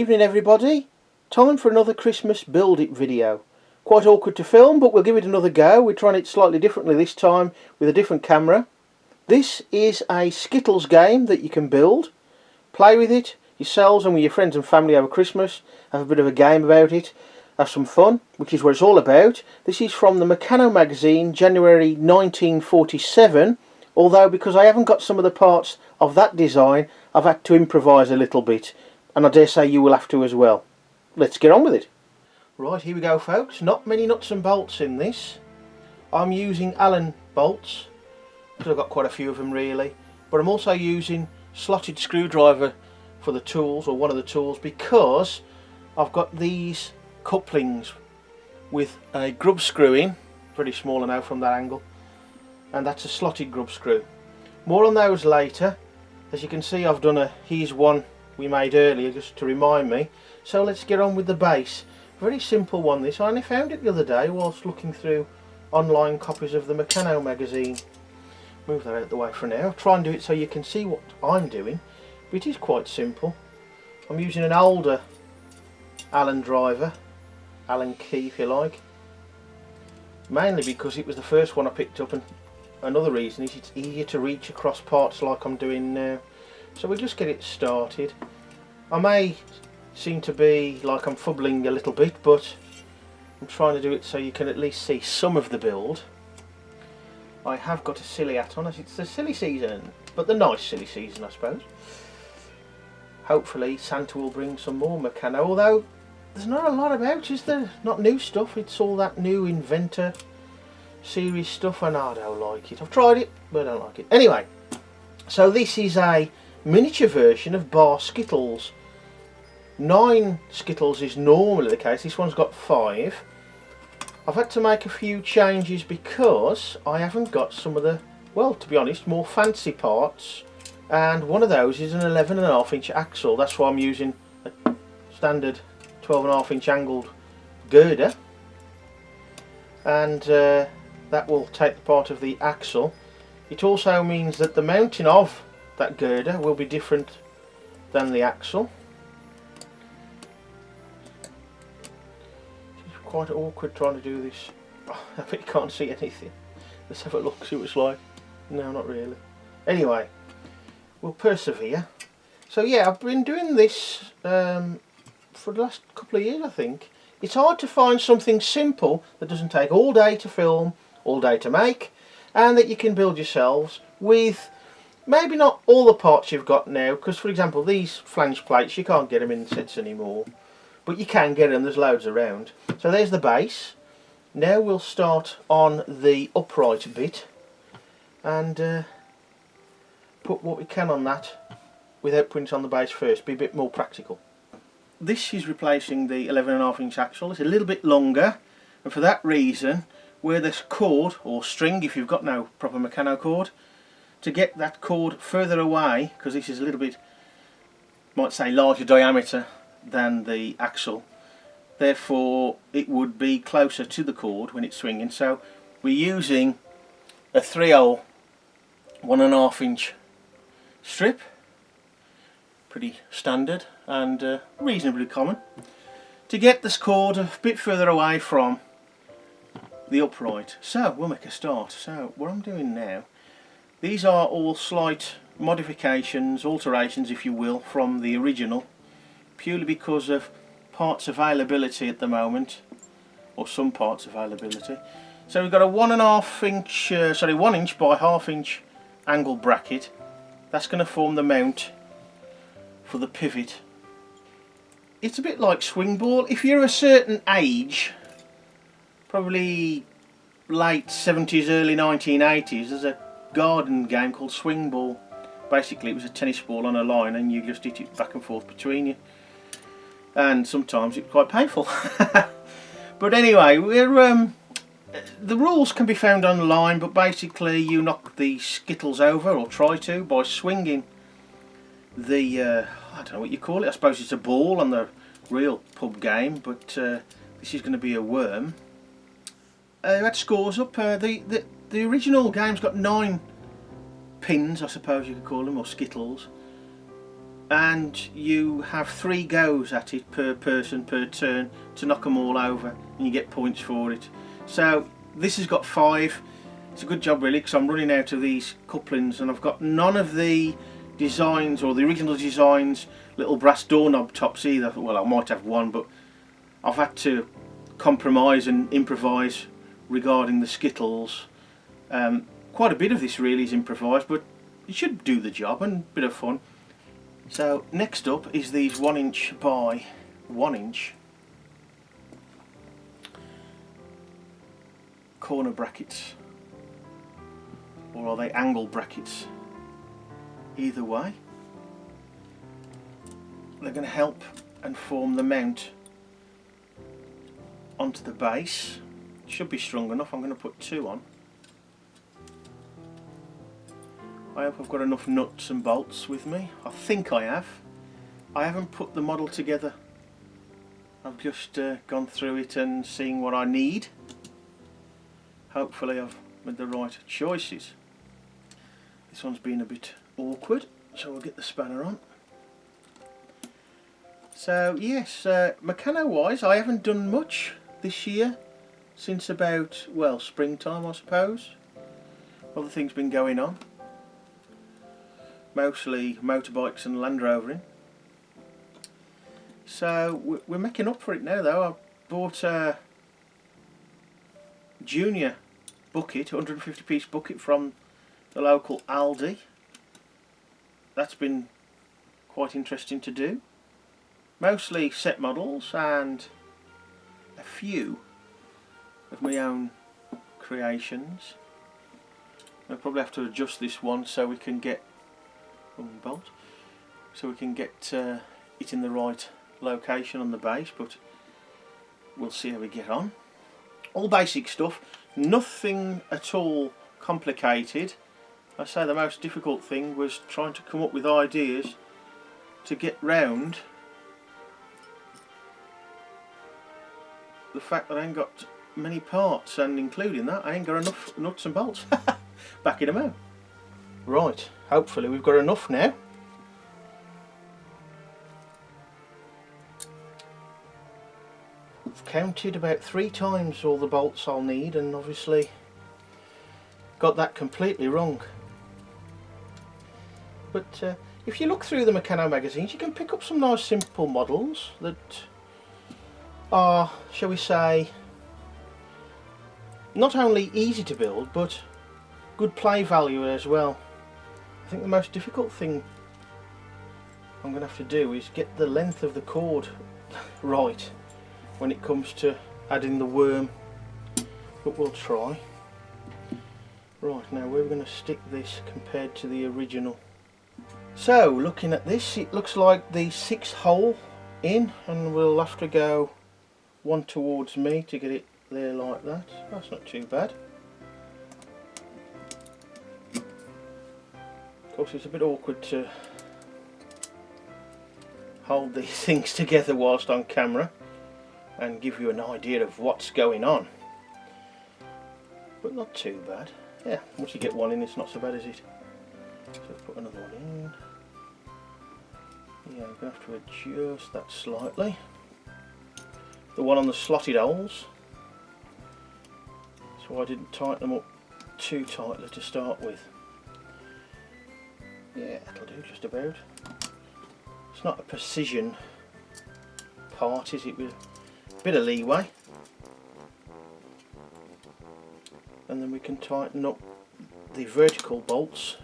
evening everybody. Time for another Christmas build it video. Quite awkward to film, but we'll give it another go. We're trying it slightly differently this time with a different camera. This is a Skittles game that you can build. Play with it yourselves and with your friends and family over Christmas. Have a bit of a game about it. Have some fun, which is what it's all about. This is from the Meccano magazine, January 1947. Although because I haven't got some of the parts of that design, I've had to improvise a little bit. And I dare say you will have to as well. Let's get on with it. Right, here we go folks. Not many nuts and bolts in this. I'm using Allen bolts, because I've got quite a few of them really. But I'm also using slotted screwdriver for the tools, or one of the tools, because I've got these couplings with a grub screw in. Very small now from that angle. And that's a slotted grub screw. More on those later. As you can see, I've done a here's one we made earlier just to remind me. So let's get on with the base. Very simple one this. I only found it the other day whilst looking through online copies of the Meccano magazine. Move that out of the way for now. Try and do it so you can see what I'm doing. But it is quite simple. I'm using an older Allen driver, Allen key if you like. Mainly because it was the first one I picked up, and another reason is it's easier to reach across parts like I'm doing now. So we'll just get it started. I may seem to be like I'm fubbling a little bit, but I'm trying to do it so you can at least see some of the build. I have got a silly hat on, as it's the silly season, but the nice silly season I suppose. Hopefully Santa will bring some more Meccano, although there's not a lot about, is there? Not new stuff, it's all that new Inventor series stuff, and I don't like it. I've tried it, but I don't like it. Anyway, so this is a miniature version of bar Skittles. 9 Skittles is normally the case, this one's got 5. I've had to make a few changes because I haven't got some of the, well, to be honest, more fancy parts, and one of those is an 11.5 inch axle. That's why I'm using a standard 12.5 inch angled girder, and that will take the part of the axle. It also means that the mounting of that girder will be different than the axle. It's quite awkward trying to do this. Oh, I bet you can't see anything. Let's have a look, see what it's like. No, not really. Anyway, we'll persevere. So yeah, I've been doing this for the last couple of years I think. It's hard to find something simple that doesn't take all day to film, all day to make, and that you can build yourselves with maybe not all the parts you've got now, because for example these flange plates you can't get them in sets anymore, but you can get them, there's loads around. So there's the base. Now we'll start on the upright bit and put what we can on that without putting it on the base first, be a bit more practical. This is replacing the 11.5 inch axle. It's a little bit longer, and for that reason, where this cord or string, if you've got no proper Meccano cord, to get that cord further away, because this is a little bit, might say, larger diameter than the axle, therefore it would be closer to the cord when it's swinging. So we're using a 3/0 1.5 inch strip, pretty standard and reasonably common, to get this cord a bit further away from the upright. So we'll make a start. So what I'm doing now, these are all slight modifications, alterations if you will, from the original, purely because of parts availability at the moment, or some parts availability. So we've got a 1.5 inch, 1 inch by 1/2 inch angle bracket. That's going to form the mount for the pivot. It's a bit like swing ball. If you're a certain age, probably late 70s, early 1980s, there's a garden game called swing ball. Basically it was a tennis ball on a line and you just hit it back and forth between you, and sometimes it's quite painful. But anyway, we're the rules can be found online, but basically you knock the Skittles over, or try to, by swinging the I don't know what you call it, I suppose it's a ball on the real pub game, but this is going to be a worm. That scores up. The original game's got 9 pins, I suppose you could call them, or Skittles. and you have 3 goes at it per person per turn to knock them all over, and you get points for it. So this has got 5. It's a good job really, because I'm running out of these couplings, and I've got none of the designs, or the original designs, little brass doorknob tops either. Well, I might have one, but I've had to compromise and improvise regarding the Skittles. Quite a bit of this really is improvised, but it should do the job and a bit of fun. So next up is these 1 inch by 1 inch corner brackets, or are they angle brackets? Either way, they're going to help and form the mount onto the base. Should be strong enough. I'm going to put 2 on. I hope I've got enough nuts and bolts with me. I think I have. I haven't put the model together. I've just gone through it and seen what I need. Hopefully I've made the right choices. This one's been a bit awkward, so we'll get the spanner on. So yes, Meccano wise, I haven't done much this year, since about, well, springtime I suppose. Other things been going on, mostly motorbikes and Land Rovering. So we're making up for it now though. I bought a junior bucket, 150 piece bucket from the local Aldi. That's been quite interesting to do. Mostly set models and a few of my own creations. I'll probably have to adjust this one so we can get bolt, so we can get it in the right location on the base, but we'll see how we get on. All basic stuff, nothing at all complicated. I say the most difficult thing was trying to come up with ideas to get round the fact that I ain't got many parts, and including that I ain't got enough nuts and bolts backing them out. Right, hopefully we've got enough now. I've counted about 3 times all the bolts I'll need, and obviously got that completely wrong. But if you look through the Meccano magazines, you can pick up some nice simple models that are, shall we say, not only easy to build but good play value as well. I think the most difficult thing I'm going to have to do is get the length of the cord right when it comes to adding the worm, but we'll try. Right, now where are we going to stick this compared to the original? So looking at this, it looks like the 6th hole in, and we'll have to go one towards me to get it there like that. That's not too bad. Of course it's a bit awkward to hold these things together whilst on camera and give you an idea of what's going on, but not too bad. Yeah, once you get one in, it's not so bad, is it? So put another one in. Yeah, I'm going to have to adjust that slightly. The one on the slotted holes, so I didn't tighten them up too tightly to start with. Yeah, that'll do just about. It's not a precision part, is it, with a bit of leeway. And then we can tighten up the vertical bolts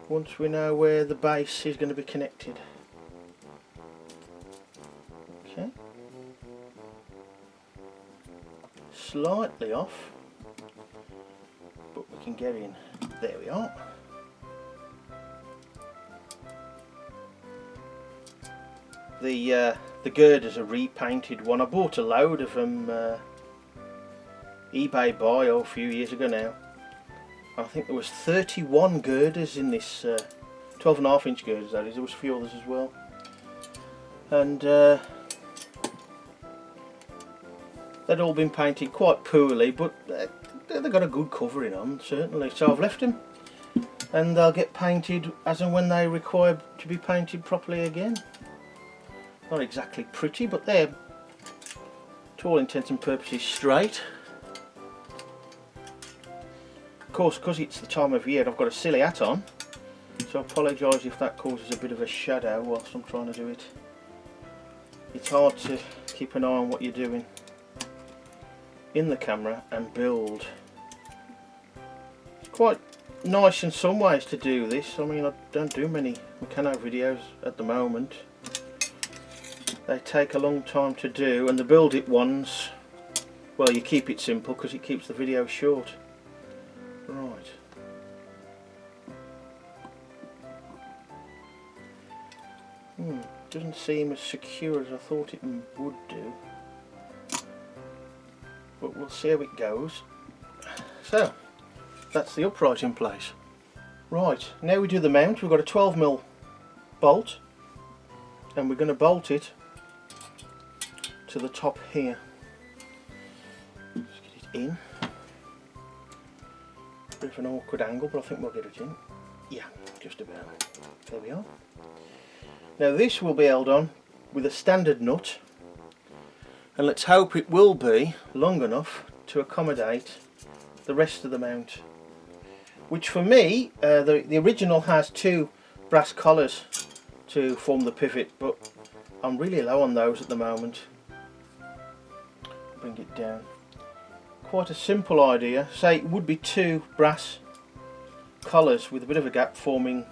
once we know where the base is going to be connected. Okay. Slightly off, but we can get in. There we are. The girders are repainted one. I bought a load of them eBay buy a few years ago now. I think there was 31 girders in this 12.5 inch girders, that is. There was a few others as well, and they'd all been painted quite poorly, but they've got a good covering on, certainly. So I've left them and they'll get painted as and when they require to be painted properly again. Not exactly pretty, but they're to all intents and purposes straight. Of course, because it's the time of year, I've got a silly hat on, so I apologise if that causes a bit of a shadow whilst I'm trying to do it. It's hard to keep an eye on what you're doing in the camera and build. It's quite nice in some ways to do this. I mean, I don't do many Meccano videos at the moment. They take a long time to do, and the build it ones, well, you keep it simple because it keeps the video short. Right. Doesn't seem as secure as I thought it would do, but we'll see how it goes. So that's the upright in place. Right, now we do the mount. We've got a 12mm bolt, and we're going to bolt it to the top here. Let's get it in. Bit of an awkward angle, but I think we'll get it in. Yeah, just about. There we are. Now this will be held on with a standard nut, and let's hope it will be long enough to accommodate the rest of the mount, which for me, the original has 2 brass collars to form the pivot, but I'm really low on those at the moment. Bring it down. Quite a simple idea. Say it would be 2 brass collars with a bit of a gap forming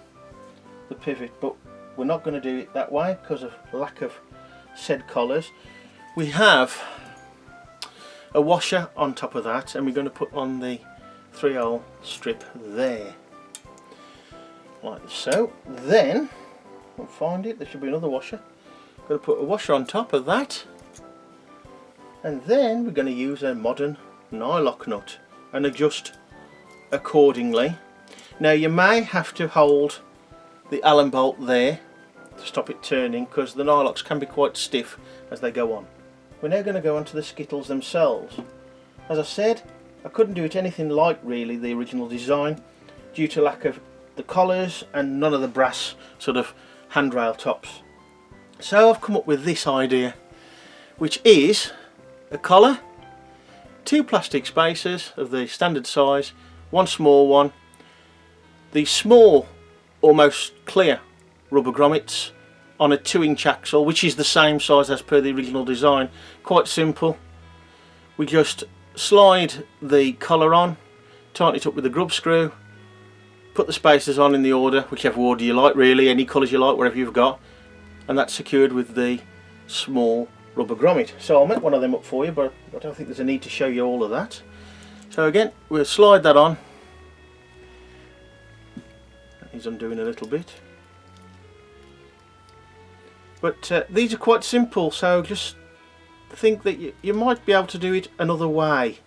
the pivot, but we're not going to do it that way because of lack of said collars. We have a washer on top of that, and we're going to put on the 3-hole strip there, like so. Then we'll find it. There should be another washer. Going to put a washer on top of that, and then we're going to use a modern nylock nut and adjust accordingly. Now you may have to hold the Allen bolt there to stop it turning, because the nylocks can be quite stiff as they go on. We're now going to go on to the Skittles themselves. As I said, I couldn't do it anything like really the original design due to lack of the collars and none of the brass sort of handrail tops. So I've come up with this idea, which is a collar, 2 plastic spacers of the standard size, 1 small one, the small almost clear rubber grommets on a 2-inch axle, which is the same size as per the original design. Quite simple. We just slide the collar on, tighten it up with a grub screw, put the spacers on in the order, whichever order you like really, any colours you like, whatever you've got, and that's secured with the small rubber grommet. So I'll make one of them up for you, but I don't think there's a need to show you all of that. So again, we'll slide that on. He's undoing a little bit. But these are quite simple, so just think that you might be able to do it another way,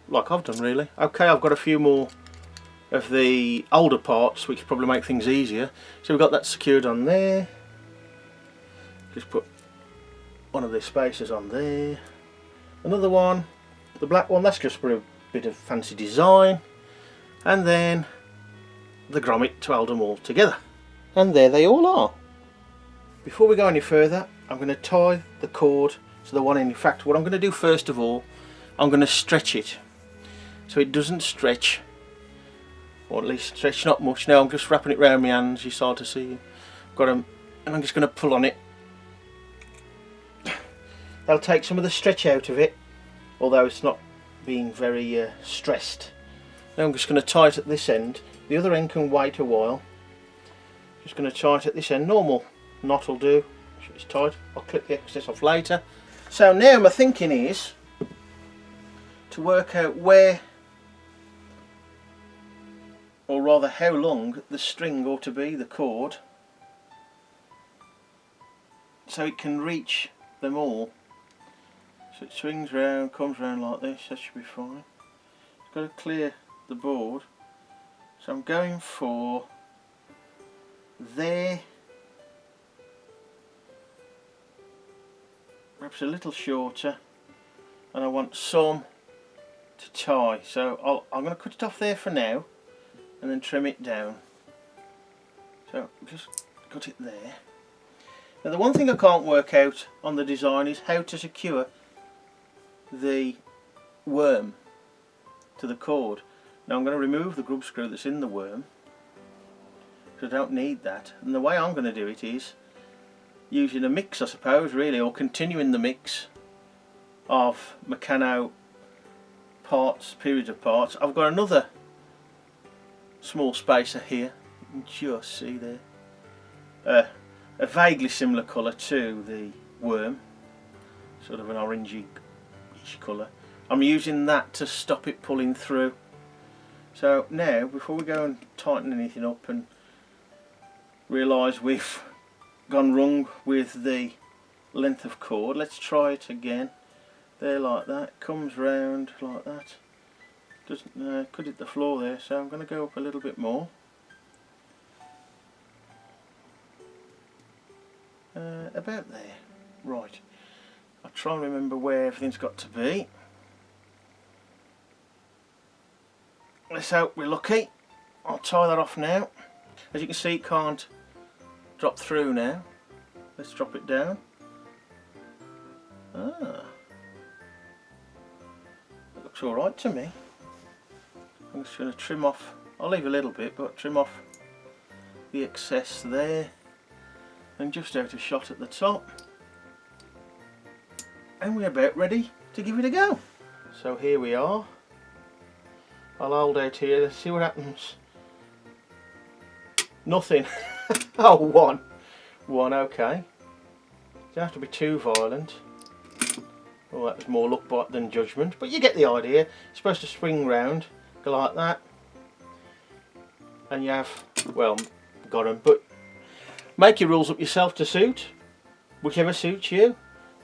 like I've done really. Okay, I've got a few more of the older parts which probably make things easier. So we've got that secured on there. Just put one of the spacers on there. Another one, the black one, that's just for a bit of fancy design. And then the grommet to hold them all together. And there they all are. Before we go any further, I'm going to tie the cord to the one end. In fact, what I'm going to do first of all, I'm going to stretch it so it doesn't stretch, or at least stretch not much. Now I'm just wrapping it around my hands, you start to see. Got them, and I'm just going to pull on it. That'll take some of the stretch out of it, although it's not being very stressed. Now I'm just going to tie it at this end. The other end can wait a while. Just going to tie it at this end. Normal knot will do. It's tight. I'll clip the excess off later. So now my thinking is to work out where, or rather how long, the string ought to be, the cord, so it can reach them all. So it swings round, comes round like this. That should be fine. It's got to clear the board. So I'm going for there, perhaps a little shorter, and I want some to tie. So I'm going to cut it off there for now and then trim it down. So just got it there. Now the one thing I can't work out on the design is how to secure the worm to the cord. Now I'm going to remove the grub screw that's in the worm, because I don't need that, and the way I'm going to do it is using a mix, I suppose, really, or continuing the mix of Meccano parts, periods of parts. I've got another small spacer here, you can just see there, a vaguely similar colour to the worm, sort of an orangey-ish colour. I'm using that to stop it pulling through. So now, before we go and tighten anything up and realise we've gone wrong with the length of cord, let's try it again. There, like that, comes round like that. Doesn't could hit the floor there, so I'm going to go up a little bit more. About there. Right. I'll try and remember where everything's got to be. Let's hope we're lucky. I'll tie that off now. As you can see, it can't drop through now. Let's drop it down. Ah, that looks alright to me. I'm just going to trim off, I'll leave a little bit, but trim off the excess there, and just out a shot at the top, and we're about ready to give it a go. So here we are. I'll hold out here, let's see what happens. Nothing. Oh, one, okay. Don't have to be too violent. Oh, that was more luck than judgment, but you get the idea. It's supposed to swing round, go like that, and you have, well, got them, but make your rules up yourself to suit whichever suits you,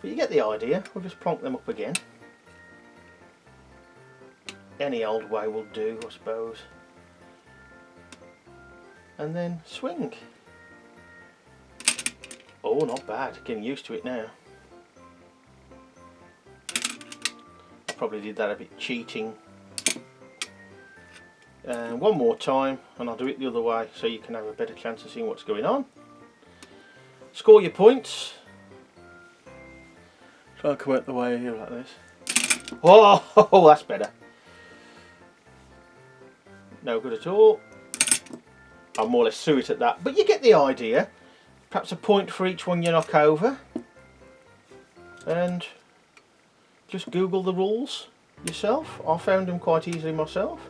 but you get the idea. We'll just plonk them up again. Any old way will do, I suppose, and then swing. Oh, not bad, getting used to it now. I probably did that a bit cheating. And one more time, and I'll do it the other way so you can have a better chance of seeing what's going on. Score your points. Try and come out the way here like this. Oh, that's better. No good at all. I'll more or less sue it at that, but you get the idea. Perhaps a point for each one you knock over, and just Google the rules yourself. I found them quite easily myself.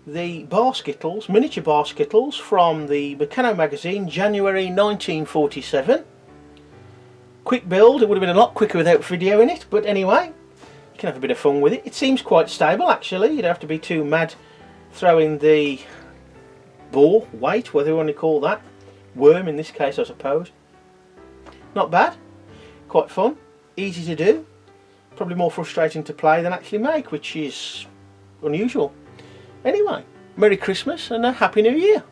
The bar Skittles, miniature bar Skittles from the Meccano magazine, January 1947. Quick build, it would have been a lot quicker without video in it, but anyway, you can have a bit of fun with it. It seems quite stable actually, you don't have to be too mad throwing the ball, weight, whatever you want to call that. Worm in this case, I suppose. Not bad, quite fun, easy to do, probably more frustrating to play than actually make, which is unusual. Anyway, Merry Christmas and a Happy New Year.